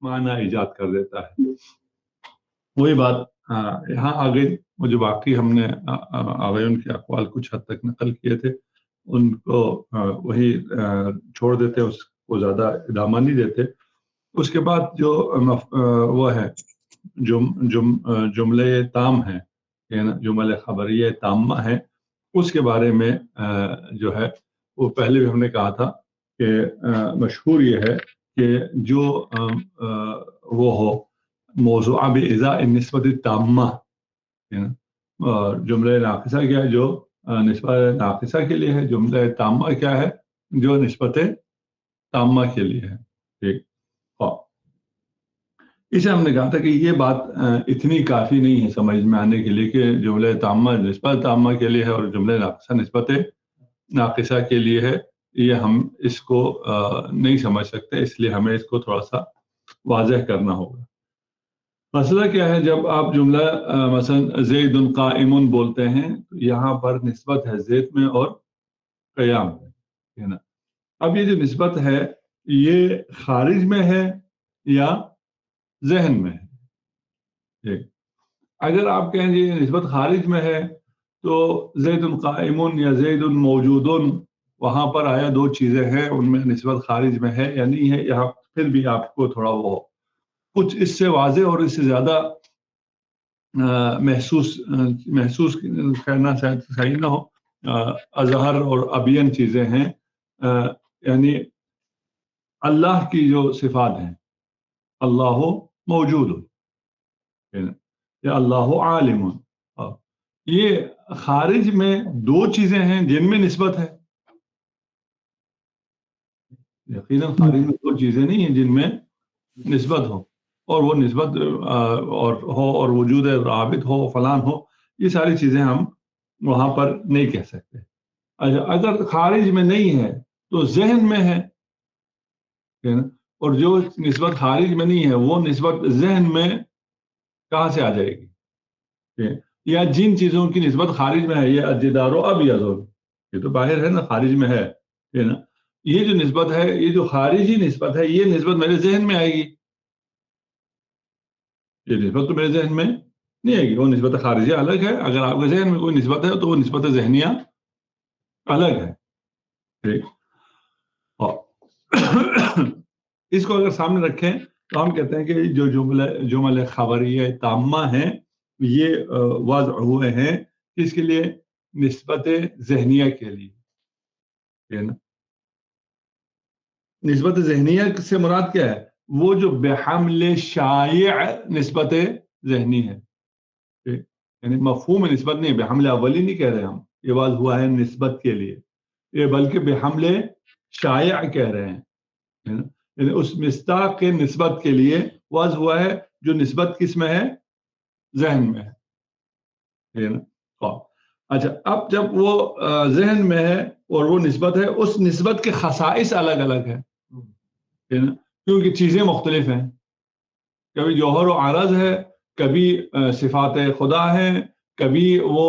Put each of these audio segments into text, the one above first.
معنی ایجاد کر دیتا ہے. وہی بات یہاں آگے وہ جو باقی ہم نے آغایون کے اقوال کچھ حد تک نقل کیے تھے ان کو وہی چھوڑ دیتے، اس کو زیادہ ادامہ نہیں دیتے. اس کے بعد جو وہ ہے جملے تام ہیں، جملے خبریہ تامہ ہیں، اس کے بارے میں جو ہے وہ پہلے بھی ہم نے کہا تھا کہ مشہور یہ ہے کہ جو وہ ہو موضوع بإزاء النسبت التامہ، جملہ ناقصہ کیا ہے جو نسبت ناقصہ کے لیے ہے، جملہ تامہ کیا ہے جو نسبت تامہ کے لیے ہے. ٹھیک، اسے ہم نے کہا تھا کہ یہ بات اتنی کافی نہیں ہے سمجھ میں آنے کے لیے کہ جملہ تامہ نسبت تامہ کے لیے ہے اور جملہ ناقصہ نسبت ناقصہ کے لیے ہے. یہ ہم اس کو نہیں سمجھ سکتے، اس لیے ہمیں اس کو تھوڑا سا واضح کرنا ہوگا. مسئلہ کیا ہے، جب آپ جملہ مثلا زید قائم بولتے ہیں تو یہاں پر نسبت ہے زید میں اور قیام میں، ہے نا. اب یہ جو نسبت ہے یہ خارج میں ہے یا ذہن میں ہے؟ اگر آپ کہیں گے نسبت خارج میں ہے تو زید قائم یا زید موجود، وہاں پر آیا دو چیزیں ہیں، ان میں نسبت خارج میں ہے یا نہیں ہے. یہاں پھر بھی آپ کو تھوڑا وہ کچھ اس سے واضح اور اس سے زیادہ محسوس کرنا صحیح نہ ہو. اظہر اور ابین چیزیں ہیں، یعنی اللہ کی جو صفات ہیں، اللہ موجود یا اللہ عالم، یہ خارج میں دو چیزیں ہیں جن میں نسبت ہے. یقیناً خارج میں دو چیزیں نہیں ہیں جن میں نسبت ہو، اور وہ نسبت اور وجود رابط ہو، فلان ہو، یہ ساری چیزیں ہم وہاں پر نہیں کہہ سکتے. اگر خارج میں نہیں ہے تو ذہن میں ہے، اور جو نسبت خارج میں نہیں ہے وہ نسبت ذہن میں کہاں سے آ جائے گی؟ یا جن چیزوں کی نسبت خارج میں ہے، یہ الجدار ابیض، یہ تو باہر ہے نا، خارج میں ہے نا. یہ جو نسبت ہے، یہ جو خارجی نسبت ہے، یہ نسبت میرے ذہن میں آئے گی. یہ نسبت تو میرے ذہن میں نہیں آئے گی، وہ نسبت خارجیہ الگ ہے. اگر آپ کے ذہن میں کوئی نسبت ہے تو وہ نسبت ذہنیہ الگ ہے. ٹھیک، اس کو اگر سامنے رکھیں تو ہم کہتے ہیں کہ جو جملے خبریہ تامہ ہیں یہ وضع ہوئے ہیں اس کے لیے نسبت ذہنیہ کے لیے. نسبت ذہنیہ سے مراد کیا ہے؟ وہ جو بحمل شائع نسبت ذہنی ہے. یعنی مفہوم نسبت نہیں، بحمل اولی نہیں کہہ رہے ہم، یہ بات ہوا ہے نسبت کے لیے، یہ بلکہ بحمل شائع کہہ رہے ہیں. یعنی اس مصداق کے نسبت کے لیے وضع ہوا ہے جو نسبت کس میں ہے؟ ذہن میں ہے نا. اچھا، اب جب وہ ذہن میں ہے اور وہ نسبت ہے، اس نسبت کے خصائص الگ الگ ہیں، کیونکہ چیزیں مختلف ہیں. کبھی جوہر و عرض ہے، کبھی صفات خدا ہیں، کبھی وہ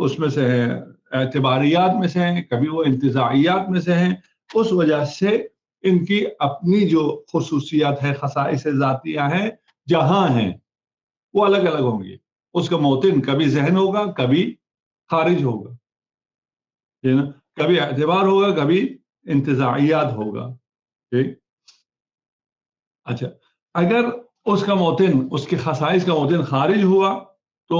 اس میں سے ہیں اعتباریات میں سے ہیں، کبھی وہ انتزاعیات میں سے ہیں. اس وجہ سے ان کی اپنی جو خصوصیات ہے، خصائص ذاتیہ ہیں، جہاں ہیں وہ الگ الگ ہوں گی. اس کا موطن کبھی ذہن ہوگا، کبھی خارج ہوگا، کبھی اعتبار ہوگا، کبھی انتزاعیات ہوگا. ٹھیک، اچھا، اگر اس کا موطن، اس کے خصائص کا موطن خارج ہوا تو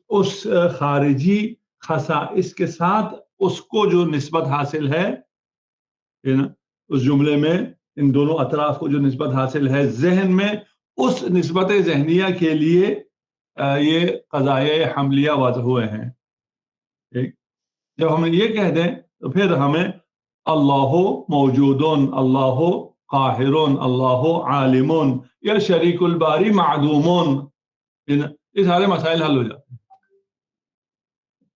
اس خارجی خصائص کے ساتھ اس کو جو نسبت حاصل ہے اس جملے میں، ان دونوں اطراف کو جو نسبت حاصل ہے ذہن میں، اس نسبت ذہنیہ کے لیے یہ قضایہ حملیہ وضع ہوئے ہیں. ٹھیک، جب ہم یہ کہہ دیں تو پھر ہمیں اللہ موجودون، اللہ قاہرون، اللہ عالمون یا شریک الباری معدومون، یہ سارے مسائل حل ہو جاتے ہیں.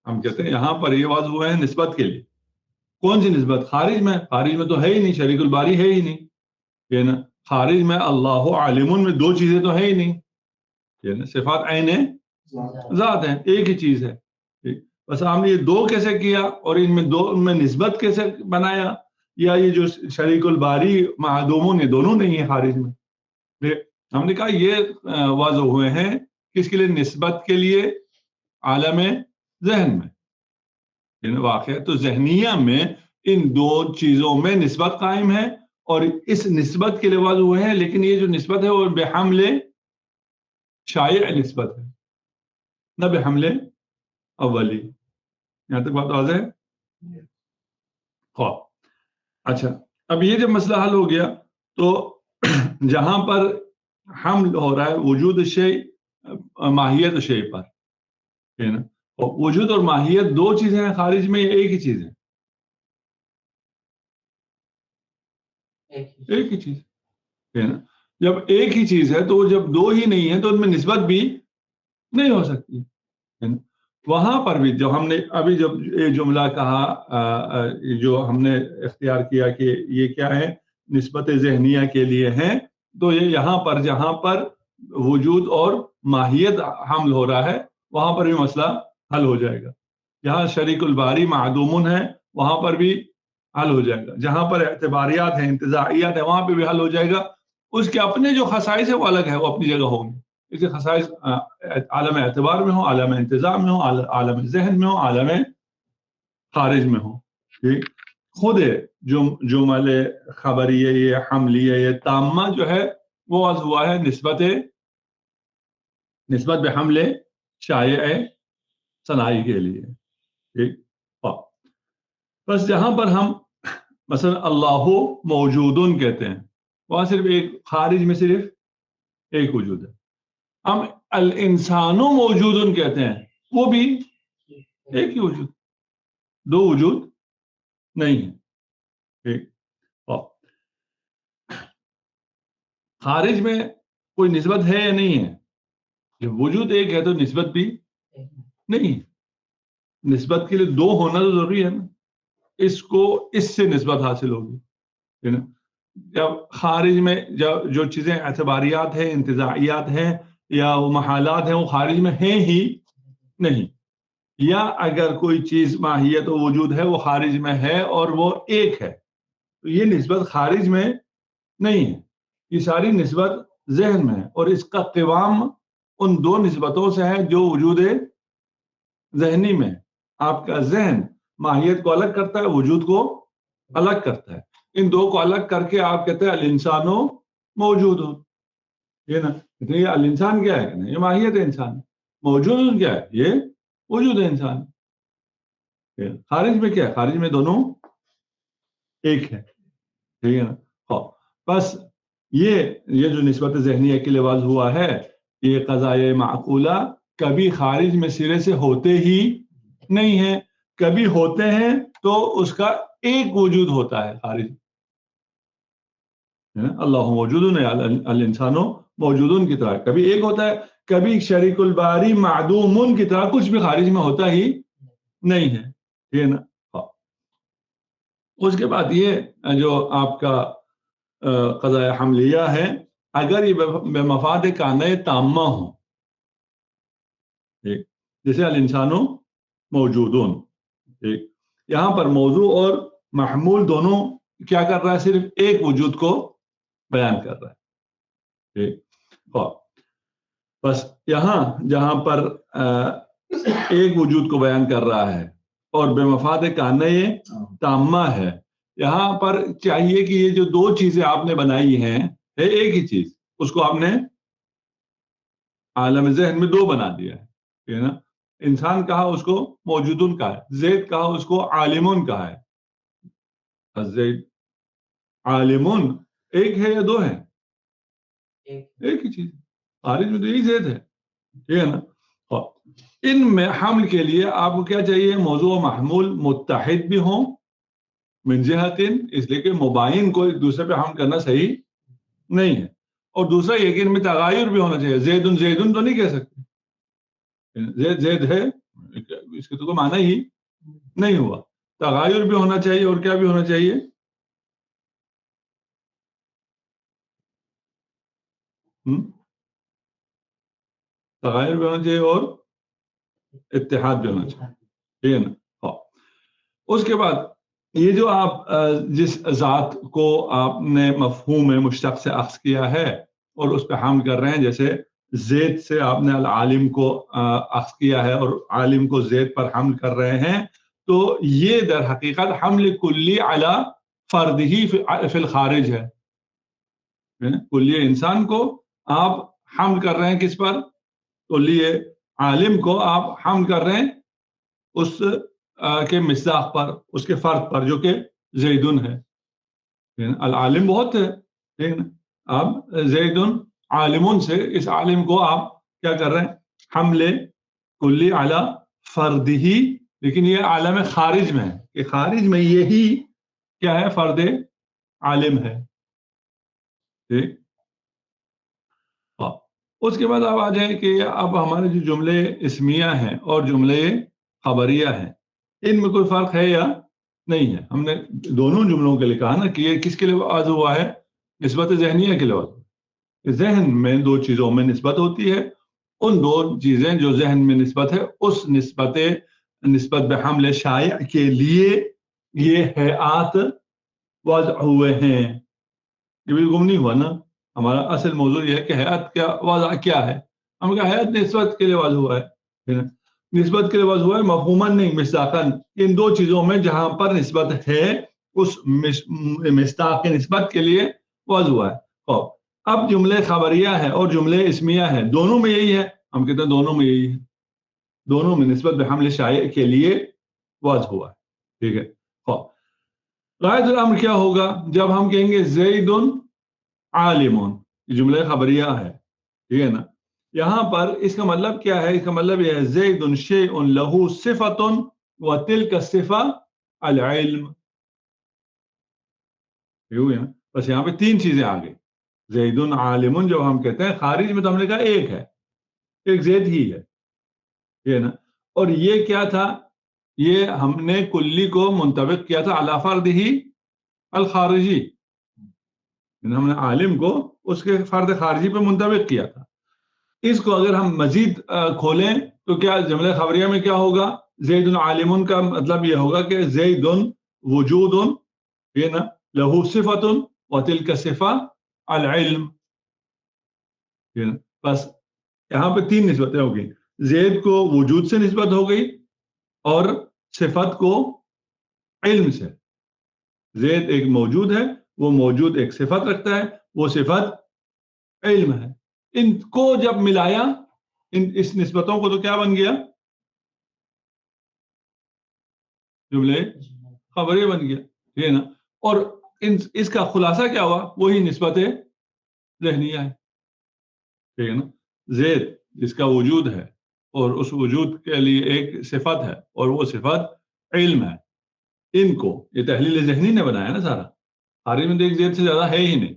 ہم کہتے ہیں یہاں پر یہ وضع ہوئے ہیں نسبت کے لیے. کون سی نسبت؟ خارج میں. خارج میں تو ہے ہی نہیں، شریک الباری ہے ہی نہیں. خارج میں اللہ عالمون میں دو چیزیں تو ہے ہی نہیں، صفات عین ذات ہیں، ایک ہی چیز ہے. بس ہم نے یہ دو کیسے کیا اور ان میں نسبت کیسے بنایا؟ یا یہ جو شریک الباری معدومون، یہ دونوں نہیں ہیں خارج میں. ہم نے کہا یہ واضح ہوئے ہیں کس کے لیے؟ نسبت کے لیے عالم ذہن میں، یعنی واقعہ تو ذہنیہ میں ان دو چیزوں میں نسبت قائم ہے، اور اس نسبت کے لیے واضح ہوئے ہیں، لیکن یہ جو نسبت ہے وہ بحمل شائع نسبت ہے، نہ بحمل اولی. یہاں تک بات واضح ہے؟ خواب. اچھا، اب یہ جب مسئلہ حل ہو گیا تو جہاں پر حمل ہو رہا ہے وجود شے ماہیت شے پر، ہے نا، وجود اور ماہیت دو چیزیں ہیں خارج میں، ایک ہی چیز ہے؟ ایک ہی چیز ہے نا. جب ایک ہی چیز ہے تو جب دو ہی نہیں ہے تو ان میں نسبت بھی نہیں ہو سکتی ہے نا. وہاں پر بھی جو ہم نے ابھی جب یہ جملہ کہا جو ہم نے اختیار کیا کہ یہ کیا ہے، نسبت ذہنیہ کے لیے ہیں، تو یہ یہاں پر جہاں پر وجود اور ماہیت حمل ہو رہا ہے وہاں پر بھی مسئلہ حل ہو جائے گا. جہاں شریک الباری معدومن ہے وہاں پر بھی حل ہو جائے گا. جہاں پر اعتباریات ہیں، انتزاعیات ہیں، وہاں پہ بھی حل ہو جائے گا. اس کے اپنے جو خصائص ہے وہ الگ ہے، وہ اپنی جگہ ہوں گے. اس کے خصائص عالم اعتبار میں ہوں، عالم انتظام میں ہوں، عالم ذہن میں ہوں، عالم خارج میں ہوں. ٹھیک. خود جمل خبریہ یہ حملیہ یہ تامہ جو ہے وہ واضح ہوا ہے نسبت بحمل شائع صناعی کے لیے. ٹھیک. بس جہاں پر ہم مثلا اللہ موجودن کہتے ہیں وہاں صرف ایک خارج میں صرف ایک وجود ہے. ہم الانسان موجودن کہتے ہیں وہ بھی ایک ہی وجود، دو وجود نہیں ہے. ٹھیک. خارج میں کوئی نسبت ہے یا نہیں ہے؟ جب وجود ایک ہے تو نسبت بھی نہیں ہے. نسبت کے لیے دو ہونا تو ضروری ہے نا، اس کو اس سے نسبت حاصل ہوگی. جب خارج میں جو چیزیں اعتباریات ہیں، انتزاعیات ہیں یا وہ محالات ہیں وہ خارج میں ہیں ہی نہیں، یا اگر کوئی چیز ماہیت و وجود ہے وہ خارج میں ہے اور وہ ایک ہے تو یہ نسبت خارج میں نہیں ہے. یہ ساری نسبت ذہن میں ہے، اور اس کا قوام ان دو نسبتوں سے ہے جو وجود ذہنی میں. آپ کا ذہن ماہیت کو الگ کرتا ہے، وجود کو الگ کرتا ہے. ان دو کو الگ کر کے آپ کہتے ہیں الانسان موجود ہو. یہ نا یہ الانسان کیا ہے کہ یہ ماہیت ہے انسان. موجود کیا ہے؟ یہ وجود ہے انسان. خارج میں کیا ہے؟ خارج میں دونوں ایک ہے. ٹھیک ہے نا. بس یہ جو نسبت ذہنیہ کے لیے واضح ہوا ہے، یہ قضائے معقولہ کبھی خارج میں سرے سے ہوتے ہی نہیں ہیں. کبھی ہوتے ہیں تو اس کا ایک وجود ہوتا ہے خارج. اللہ موجود ہے، الانسان موجودن کی طرح کبھی ایک ہوتا ہے، کبھی شریک الباری معدومن کی طرح کچھ بھی خارج میں ہوتا ہی نہیں ہے. ٹھیک ہے نا. اس کے بعد یہ جو آپ کا قضاء حملیہ ہے، اگر یہ بے مفاد کانہ تامہ ہوں، جیسے الانسان موجودون، ٹھیک، یہاں پر موضوع اور محمول دونوں کیا کر رہا ہے؟ صرف ایک وجود کو بیان کر رہا ہے. ٹھیک. بس یہاں جہاں پر ایک وجود کو بیان کر رہا ہے اور بے مفاد کانہ تامہ ہے، یہاں پر چاہیے کہ یہ جو دو چیزیں آپ نے بنائی ہیں ایک ہی چیز، اس کو آپ نے عالم ذہن میں دو بنا دیا ہے نا. انسان کہا اس کو موجودن کہا ہے، زید کہا اس کو عالمون کہا ہے. زید عالمون ایک ہے یا دو ہے؟ ایک ہی چیز. خارج میں تو یہی زید ہے. ٹھیک ہے نا. ان میں حمل کے لیے آپ کو کیا چاہیے؟ موضوع و محمول متحد بھی ہوں من جہت، اس لیے کہ مباین کو ایک دوسرے پہ حمل کرنا صحیح نہیں ہے. اور دوسرا یہ کہ ان میں تغایر بھی ہونا چاہیے. زیدن زیدن تو نہیں کہہ سکتے، زید زید ہے، اس کے تو کوئی معنی ہی نہیں ہوا. تغایر بھی ہونا چاہیے، اور کیا بھی ہونا چاہیے؟ تغایر بھی ہونا چاہیے اور اتحاد بھی ہونا چاہیے. ٹھیک ہے نا. اس کے بعد یہ جو آپ جس ذات کو آپ نے مفہوم مشتق سے اخذ کیا ہے اور اس پہ حمل کر رہے ہیں، جیسے زید سے آپ نے العالم کو اخذ کیا ہے اور عالم کو زید پر حمل کر رہے ہیں، تو یہ در حقیقت حمل کلی علی فرد ہی فی الخارج ہے. کلیہ انسان کو آپ حمل کر رہے ہیں کس پر؟ کلیہ عالم کو آپ حمل کر رہے ہیں اس کے مصداق پر، اس کے فرد پر، جو کہ زیدن ہے. العالم بہت ہے، لیکن آپ زیدن عالمون سے اس عالم کو آپ کیا کر رہے ہیں؟ حمل کلی علی فرد ہی، لیکن یہ عالم خارج میں ہے کہ خارج میں یہی کیا ہے؟ فرد عالم ہے. ٹھیک. اس کے بعد اب آ جائیں کہ اب ہمارے جو جملے اسمیہ ہیں اور جملے خبریہ ہیں، ان میں کوئی فرق ہے یا نہیں ہے؟ ہم نے دونوں جملوں کے لیے کہا نا کہ یہ کس کے لیے واضح ہوا ہے؟ نسبت ذہنیہ کے لیے واضح. ذہن میں دو چیزوں میں نسبت ہوتی ہے، ان دو چیزیں جو ذہن میں نسبت ہے، اس نسبت بحمل شائع کے لیے یہ ہیئات وضع ہوئے ہیں. یہ بھی گم نہیں ہوا نا. ہمارا اصل موضوع یہ ہے کہ حیات کیا وضع کیا ہے. ہم کہا حیات نسبت کے لیے وضع ہوا ہے، نسبت کے لیے وضع ہوا ہے، مفہوماً نہیں مصداقاً. ان دو چیزوں میں جہاں پر نسبت ہے اس مصداق کی نسبت کے لیے وضع ہوا ہے. اب جملے خبریہ ہے اور جملے اسمیہ ہے، دونوں میں یہی ہے. ہم کہتے ہیں دونوں میں یہی ہے، دونوں میں نسبت بحمل شائع کے لیے وضع ہوا ہے. ٹھیک ہے. غائب الامر کیا ہوگا جب ہم کہیں گے زید عالم؟ جملہ خبریہ ہے، ٹھیک ہے نا. یہاں پر اس کا مطلب کیا ہے؟ اس کا مطلب یہ ہے زید شیء لہ صفۃ وتلک الصفہ العلم. بس یہاں پہ تین چیزیں آ گئی. زید عالم جب ہم کہتے ہیں خارج میں تو ہم نے کہا ایک ہے، ایک زید ہی ہے، ٹھیک ہے نا. اور یہ کیا تھا؟ یہ ہم نے کلی کو منطبق کیا تھا علی فرد ہی الخارجی. ہم نے عالم کو اس کے فرد خارجی پہ منطبق کیا تھا. اس کو اگر ہم مزید کھولیں تو کیا جملہ خبریہ میں کیا ہوگا؟ زید عالم کا مطلب یہ ہوگا کہ زید وجود یہ نا لہو صفۃ وتلک الصفہ العلم. بس یہاں پہ تین نسبتیں ہو گئی. زید کو وجود سے نسبت ہو گئی اور صفت کو علم سے. زید ایک موجود ہے، وہ موجود ایک صفت رکھتا ہے، وہ صفت علم ہے. ان کو جب ملایا اس نسبتوں کو تو کیا بن گیا؟ جملے خبریں بن گیا، ٹھیک ہے نا. اور اس کا خلاصہ کیا ہوا؟ وہی نسبت ذہنیہ ہے، ٹھیک ہے نا. زید جس کا وجود ہے اور اس وجود کے لیے ایک صفت ہے اور وہ صفت علم ہے. ان کو یہ تحلیل ذہنی نے بنایا نا سارا. خارج میں تو ایک زید سے زیادہ ہے ہی نہیں،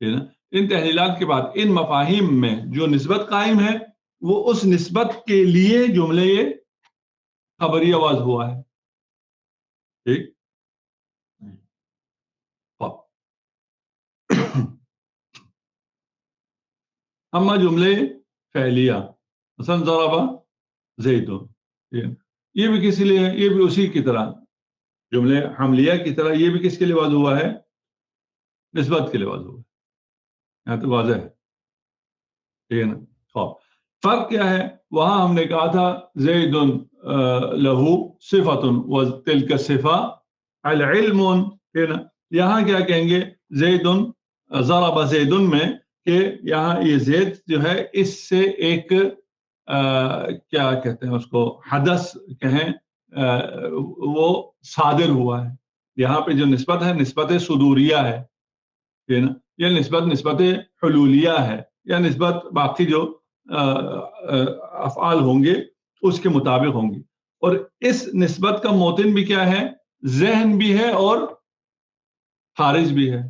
ٹھیک ہے نا. ان تحلیلات کے بعد ان مفاہیم میں جو نسبت قائم ہے وہ اس نسبت کے لیے جملے خبری آواز ہوا ہے. ٹھیک. اما جملے فعلیہ مثلا ضرب زید، یہ بھی کسی لیے، یہ بھی اسی کی طرح جملے حملیہ کی طرح یہ بھی کس کے لیے واضح ہوا ہے؟ نسبت کے لیے واضح ہوا ہے. یہاں تو واضح ہے، ٹھیک ہے نا. فرق کیا ہے؟ وہاں ہم نے کہا تھا زید لہو صفۃ وتلک الصفہ العلم، ٹھیک ہے نا. یہاں کیا کہیں گے؟ زید ضرب زید میں کہ یہاں یہ زید جو ہے اس سے ایک کیا کہتے ہیں اس کو، حدث کہیں، وہ صادر ہوا ہے. یہاں پہ جو نسبت ہے نسبت صدوریہ ہے، ٹھیک ہے نا. یہ نسبت حلولیہ ہے، یا نسبت باقی جو افعال ہوں گے اس کے مطابق ہوں گی. اور اس نسبت کا موتن بھی کیا ہے؟ ذہن بھی ہے اور خارج بھی ہے.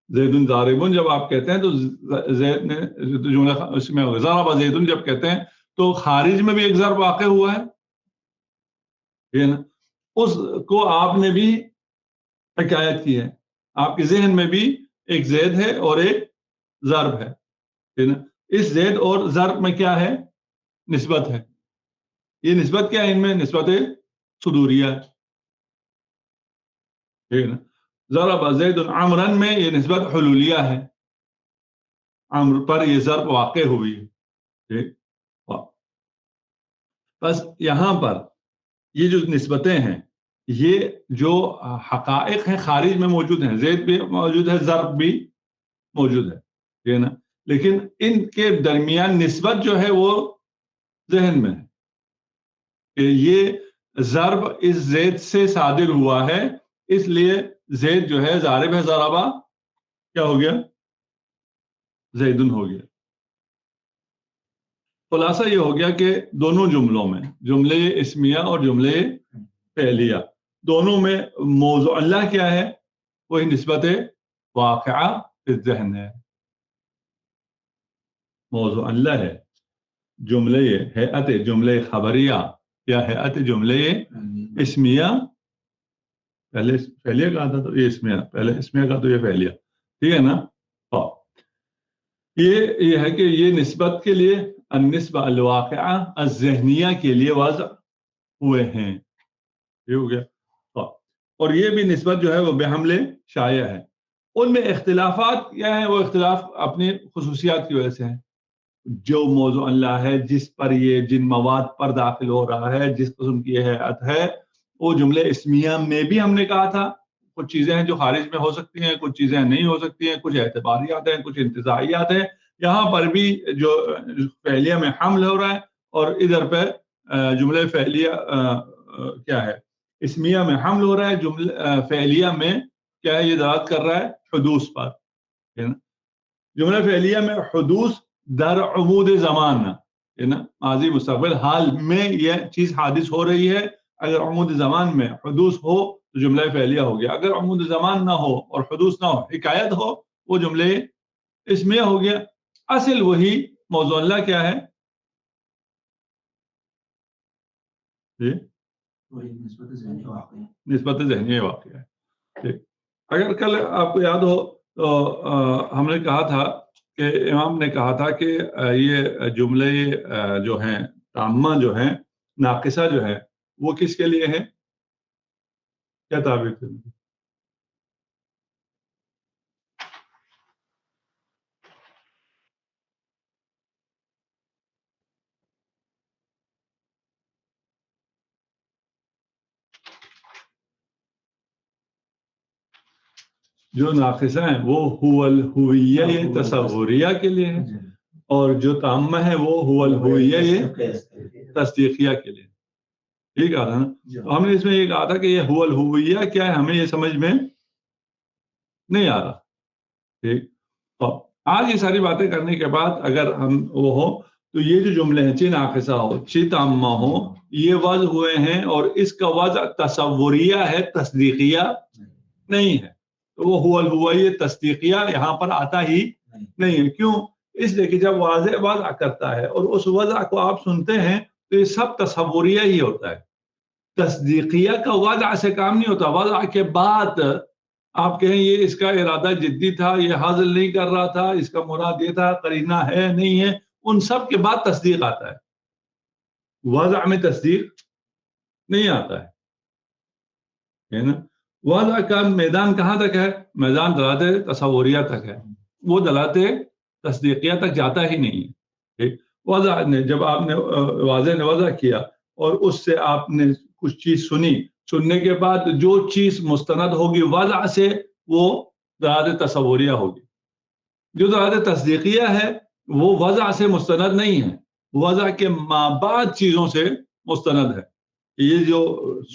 زید ضارب جب آپ کہتے ہیں تو زید نے جملہ اس میں ضرب زید جب کہتے ہیں تو خارج میں بھی ایک ضرب واقع ہوا ہے، ٹھیک ہے نا. اس کو آپ نے بھی حکایت کی ہے. آپ کے ذہن میں بھی ایک زید ہے اور ایک ضرب ہے، ٹھیک ہے نا. اس زید اور ضرب میں کیا ہے؟ نسبت ہے. یہ نسبت کیا ہے؟ ان میں نسبت صدوریہ ہے، ٹھیک ہے نا. ضرب زید عمرا میں یہ نسبت حلولیہ ہے. امر پر یہ ضرب واقع ہوئی ہے. ٹھیک. بس یہاں پر یہ جو نسبتیں ہیں یہ جو حقائق ہیں خارج میں موجود ہیں، زید بھی موجود ہے، ضرب بھی موجود ہے، ٹھیک ہے نا، لیکن ان کے درمیان نسبت جو ہے وہ ذہن میں ہے کہ یہ ضرب اس زید سے صادر ہوا ہے، اس لیے زید جو ہے ضارب ہے، ضربہ کیا ہو گیا، زیدن ہو گیا. خلاصہ یہ ہو گیا کہ دونوں جملوں میں، جملے اسمیہ اور جملے فعلیہ، دونوں میں موضوع اللہ کیا ہے، وہی نسبت واقعہ فی الذہن ہے، موضوع اللہ ہے. جملے ہیئت جملے خبریہ یا ہیئت جملے اسمیہ، پہلے فعلیہ کہا تھا تو یہ اسمیہ، پہلے اسمیہ کا تو یہ فعلیہ، ٹھیک ہے نا. یہ ہے کہ یہ نسبت کے لیے النسبہ الواقعہ الذہنیہ کے لیے وضع ہوئے ہیں، یہ ہو گیا. اور یہ بھی نسبت جو ہے وہ بحمل شائع ہے. ان میں اختلافات کیا ہیں، وہ اختلاف اپنی خصوصیات کی وجہ سے ہیں. جو موضوع اللہ ہے، جس پر یہ جن مواد پر داخل ہو رہا ہے، جس قسم کی حیات ہے، وہ جملے اسمیہ میں بھی ہم نے کہا تھا کچھ چیزیں ہیں جو خارج میں ہو سکتی ہیں، کچھ چیزیں نہیں ہو سکتی ہیں، کچھ اعتباریات ہیں، کچھ انتزاعیات ہیں. یہاں پر بھی جو فعلیہ میں حمل ہو رہا ہے اور ادھر پہ جملے فعلیہ کیا ہے، اسمیہ میں حمل ہو رہا ہے، جملہ فعلیہ میں کیا ہے، یہ دلالت کر رہا ہے حدوث پر. جملہ فعلیہ میں حدوث در عمود زمان ہے نا، ماضی مستقبل حال میں یہ چیز حادث ہو رہی ہے. اگر عمود زمان میں حدوث ہو تو جملہ فعلیہ ہو گیا، اگر عمود زمان نہ ہو اور حدوث نہ ہو، حکایت ہو، وہ جملے اسمیہ ہو گیا. اصل وہی موضوع اللہ کیا ہے، نسبت ذہنی واقعہ ہے. اگر کل آپ کو یاد ہو تو ہم نے کہا تھا کہ امام نے کہا تھا کہ یہ جملے جو ہیں تامہ جو ہیں ناقصہ جو ہے وہ کس کے لیے ہیں، کیا تعبیر تھی؟ جو ناقصہ ہیں وہ هو الہویہ تصوریہ کے لیے ہے، اور جو تامہ ہے وہ هو الہویہ تصدیقیہ کے لیے. ٹھیک ہے نا. تو ہم نے اس میں یہ کہا تھا کہ یہ هو الہویہ کیا ہے، ہمیں یہ سمجھ میں نہیں آ رہا. ٹھیک. آج یہ ساری باتیں کرنے کے بعد اگر ہم وہ ہو تو یہ جو جملے ہیں چی ناقصہ ہو چی تامہ ہو، یہ وضع ہوئے ہیں اور اس کا وضع تصوریہ ہے، تصدیقیہ نہیں ہے. تو وہ هو الہویہ تصدیقیہ یہاں پر آتا ہی نہیں ہے. کیوں؟ اس لیے کہ جب واضح وضع کرتا ہے اور اس وضع کو آپ سنتے ہیں تو یہ سب تصوریہ ہی ہوتا ہے. تصدیقیہ کا وضع سے کام نہیں ہوتا. وضع کے بعد آپ کہیں یہ اس کا ارادہ جدی تھا، یہ حاصل نہیں کر رہا تھا، اس کا مراد یہ تھا، قرینہ ہے نہیں ہے، ان سب کے بعد تصدیق آتا ہے. وضع میں تصدیق نہیں آتا ہے نا. وضع کا میدان کہاں تک ہے؟ میدان دلالت تصوریہ تک ہے، وہ دلالت تصدیقیہ تک جاتا ہی نہیں ہے. وضع نے جب آپ نے واضح نے وضع کیا اور اس سے آپ نے کچھ چیز سنی، سننے کے بعد جو چیز مستند ہوگی وضع سے وہ دلالت تصوریہ ہوگی. جو دلالت تصدیقیہ ہے وہ وضع سے مستند نہیں ہے، وضع کے مابعد چیزوں سے مستند ہے. یہ جو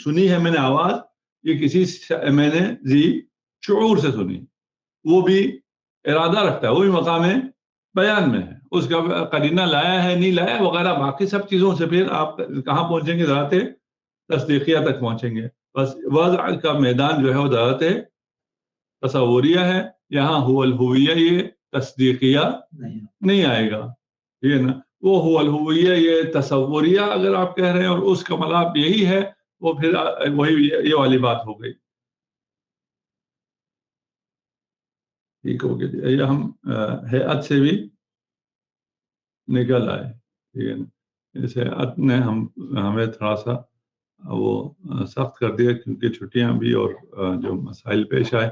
سنی ہے میں نے آواز، یہ کسی میں نے ذی شعور سے سنی، وہ بھی ارادہ رکھتا ہے، وہ بھی مقام بیان میں ہے، اس کا قرینہ لایا ہے نہیں لایا وغیرہ باقی سب چیزوں سے پھر آپ کہاں پہنچیں گے؟ دلالت تصدیقیہ تک پہنچیں گے. بس وضع کا میدان جو ہے وہ دلالت تصوریہ ہے. یہاں هو الہویہ یہ تصدیقیہ نہیں آئے گا، ٹھیک ہے نا. وہ هو الہویہ یہ تصوریہ اگر آپ کہہ رہے ہیں اور اس کا مطلب یہی ہے، وہ پھر وہی یہ والی بات ہو گئی. ٹھیک ہو گیا. یہ ہم ہیئت سے بھی نکل آئے، ٹھیک ہے نا. اس ہیئت نے ہمیں تھوڑا سا وہ سخت کر دیا کیونکہ چھٹیاں بھی اور جو مسائل پیش آئے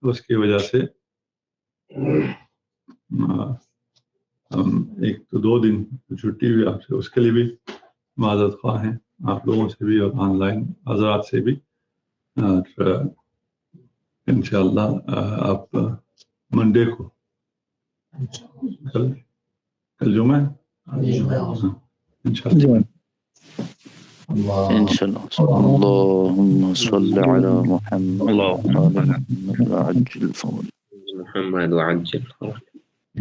اس کی وجہ سے ہم ایک تو 2 دن چھٹی ہوئی آپ سے، اس کے لیے بھی معذرت خواہ ہیں آپ لوگوں سے بھی اور آن لائن حضرات سے بھی. اور انشاءاللہ آپ منڈے کو کل جمعہ انشاءاللہ إن شاء الله. اللهم صل على محمد وعلى آل محمد وعجل فضل محمد وعجل